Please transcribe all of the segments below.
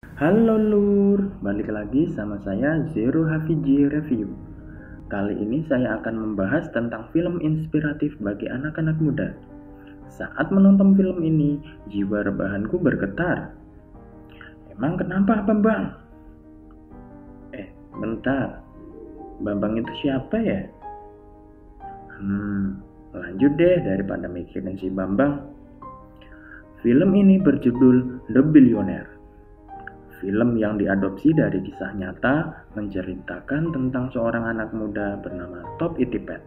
Halo Lur, balik lagi sama saya Zero Hafiji Review. Kali ini saya akan membahas tentang film inspiratif bagi anak-anak muda. Saat menonton film ini, jiwa rebahanku bergetar. Emang kenapa Bambang? Bentar, Bambang itu siapa ya? Lanjut deh daripada mikirin si Bambang. Film ini berjudul The Billionaire. Film yang diadopsi dari kisah nyata menceritakan tentang seorang anak muda bernama Top Ittipet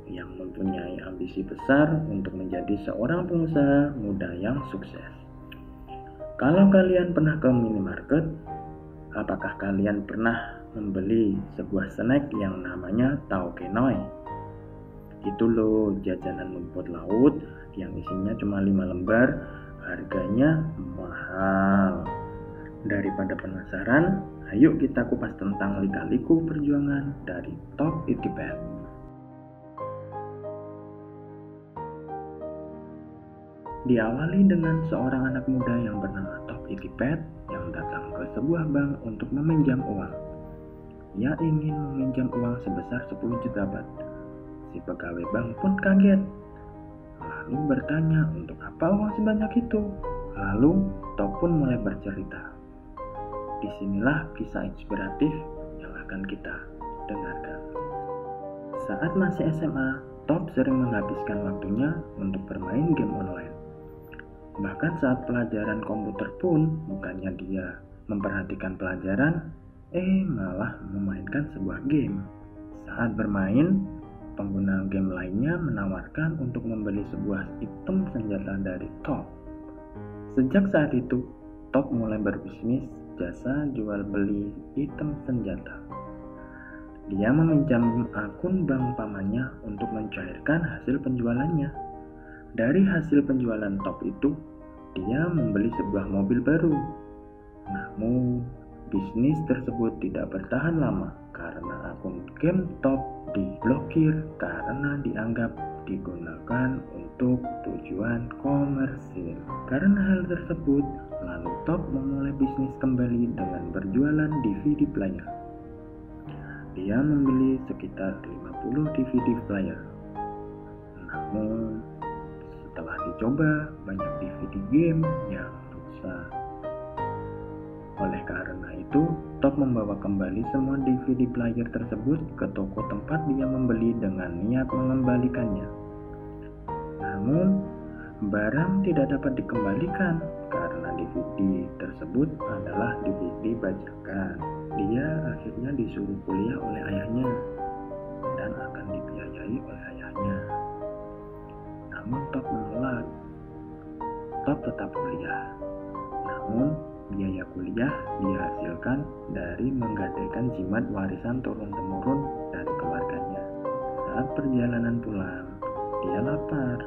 yang mempunyai ambisi besar untuk menjadi seorang pengusaha muda yang sukses. Kalau kalian pernah ke minimarket, apakah kalian pernah membeli sebuah snack yang namanya Taukenoi? Itu loh jajanan rumput laut yang isinya cuma 5 lembar, harganya mahal. Daripada penasaran, ayo kita kupas tentang lika-liku perjuangan dari Top Ittipet. Diawali dengan seorang anak muda yang bernama Top Ittipet yang datang ke sebuah bank untuk meminjam uang. Ia ingin meminjam uang sebesar 10 juta baht. Si pegawai bank pun kaget, lalu bertanya untuk apa uang sebanyak itu. Lalu Top pun mulai bercerita. Disinilah kisah inspiratif yang akan kita dengarkan. Saat masih SMA, Top sering menghabiskan waktunya untuk bermain game online. Bahkan saat pelajaran komputer pun, bukannya dia memperhatikan pelajaran, malah memainkan sebuah game. Saat bermain, pengguna game lainnya menawarkan untuk membeli sebuah item senjata dari Top. Sejak saat itu, Top mulai berbisnis jasa jual beli item senjata. Dia meminjam akun bank pamannya untuk mencairkan hasil penjualannya. Dari hasil penjualan Top itu, dia membeli sebuah mobil baru. Namun, bisnis tersebut tidak bertahan lama karena akun game Top diblokir karena dianggap digunakan untuk tujuan komersil. Karena hal tersebut, lalu Top memulai bisnis kembali dengan berjualan DVD player. Dia membeli sekitar 50 DVD player. Namun, setelah dicoba, banyak DVD game yang rusak. Oleh karena itu, Top membawa kembali semua DVD player tersebut ke toko tempat dia membeli dengan niat mengembalikannya. Namun, barang tidak dapat dikembalikan karena DVD tersebut adalah DVD bajakan. Dia akhirnya disuruh kuliah oleh ayahnya dan akan dibiayai oleh ayahnya. Namun Top menolak. Top tetap kuliah. Namun, biaya kuliah dihasilkan dari menggadaikan jimat warisan turun-temurun dari keluarganya. Saat perjalanan pulang, dia lapar.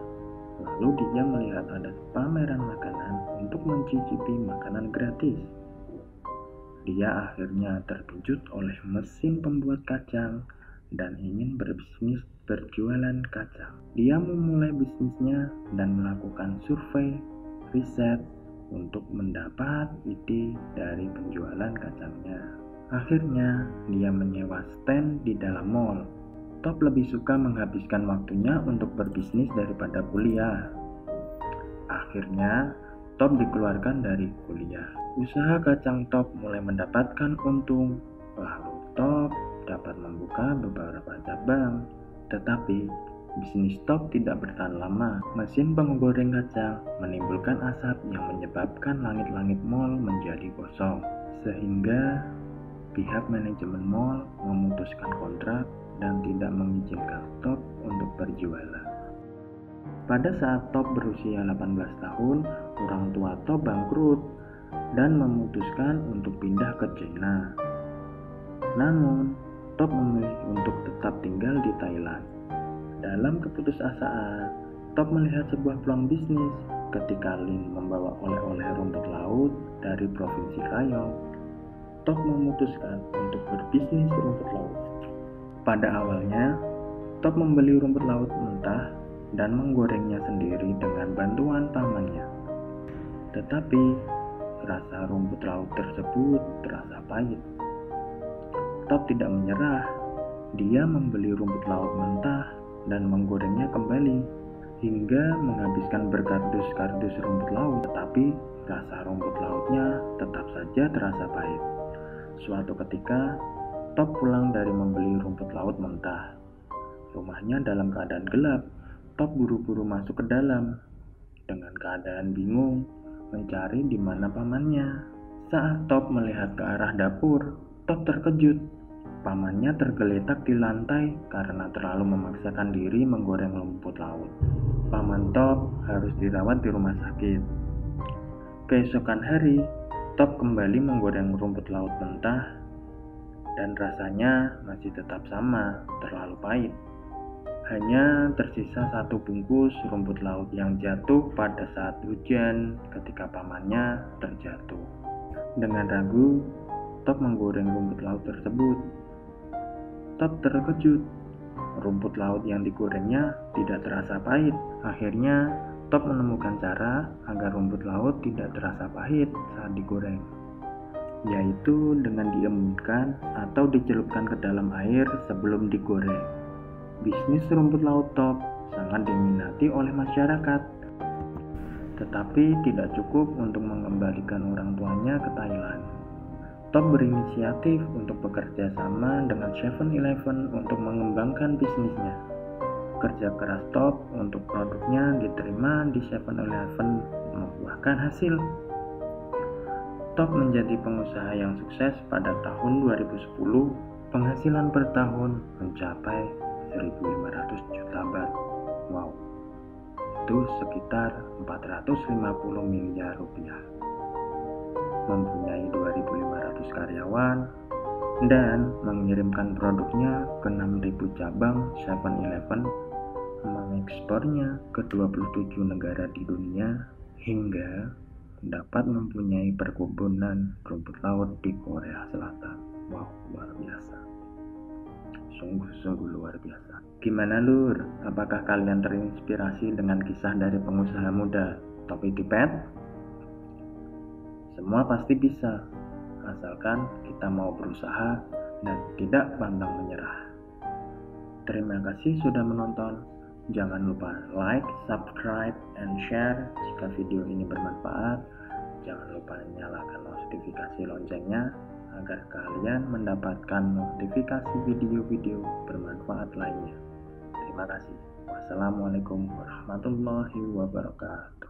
Lalu dia melihat ada pameran makanan untuk mencicipi makanan gratis. Dia akhirnya terkejut oleh mesin pembuat kacang dan ingin berbisnis berjualan kacang. Dia memulai bisnisnya dan melakukan survei, riset, untuk mendapat ide dari penjualan kacangnya. Akhirnya, dia menyewa stand di dalam mall. Top lebih suka menghabiskan waktunya untuk berbisnis daripada kuliah. Akhirnya, Top dikeluarkan dari kuliah. Usaha kacang Top mulai mendapatkan untung, lalu Top dapat membuka beberapa cabang. Tetapi, bisnis Top tidak bertahan lama. Mesin penggoreng kacang menimbulkan asap yang menyebabkan langit-langit mall menjadi kosong. Sehingga pihak manajemen mall memutuskan kontrak dan tidak mengizinkan Top untuk berjualan. Pada saat Top berusia 18 tahun, orang tua Top bangkrut dan memutuskan untuk pindah ke China. Namun, Top memilih untuk tetap tinggal di Thailand. Dalam keputusasaan, Top melihat sebuah peluang bisnis ketika Lin membawa oleh-oleh rumput laut dari provinsi Rayong. Top memutuskan untuk berbisnis rumput laut. Pada awalnya, Top membeli rumput laut mentah dan menggorengnya sendiri dengan bantuan pamannya. Tetapi, rasa rumput laut tersebut terasa pahit. Top tidak menyerah. Dia membeli rumput laut mentah dan menggorengnya kembali hingga menghabiskan berkardus-kardus rumput laut, tetapi rasa rumput lautnya tetap saja terasa pahit. Suatu ketika, Top pulang dari membeli rumput laut mentah. Rumahnya dalam keadaan gelap. Top buru-buru masuk ke dalam dengan keadaan bingung mencari di mana pamannya. Saat Top melihat ke arah dapur, Top terkejut. Pamannya tergeletak di lantai karena terlalu memaksakan diri menggoreng rumput laut. Paman Top harus dirawat di rumah sakit. Keesokan hari, Top kembali menggoreng rumput laut mentah dan rasanya masih tetap sama, terlalu pahit. Hanya tersisa satu bungkus rumput laut yang jatuh pada saat hujan ketika pamannya terjatuh. Dengan ragu, Top menggoreng rumput laut tersebut. Top terkejut. Rumput laut yang digorengnya tidak terasa pahit. Akhirnya, Top menemukan cara agar rumput laut tidak terasa pahit saat digoreng, yaitu dengan diembunkan atau dicelupkan ke dalam air sebelum digoreng. Bisnis rumput laut Top sangat diminati oleh masyarakat, tetapi tidak cukup untuk mengembalikan orang tuanya ke Thailand. Top berinisiatif untuk bekerja sama dengan 7-Eleven untuk mengembangkan bisnisnya. Kerja keras Top untuk produknya diterima di 7-Eleven membuahkan hasil. Top menjadi pengusaha yang sukses pada tahun 2010. Penghasilan per tahun mencapai 1.500 juta baht. Wow, itu sekitar 450 miliar rupiah. Mempunyai 2.500 karyawan dan mengirimkan produknya ke 6.000 cabang 7-Eleven, mengekspornya ke 27 negara di dunia, hingga dapat mempunyai perkebunan rumput laut di Korea Selatan. Wow, luar biasa. Sungguh-sungguh luar biasa. Gimana lur? Apakah kalian terinspirasi dengan kisah dari pengusaha muda Top Pet? Semua pasti bisa, asalkan kita mau berusaha dan tidak pantang menyerah. Terima kasih sudah menonton. Jangan lupa like, subscribe, and share jika video ini bermanfaat. Jangan lupa nyalakan notifikasi loncengnya agar kalian mendapatkan notifikasi video-video bermanfaat lainnya. Terima kasih. Wassalamualaikum warahmatullahi wabarakatuh.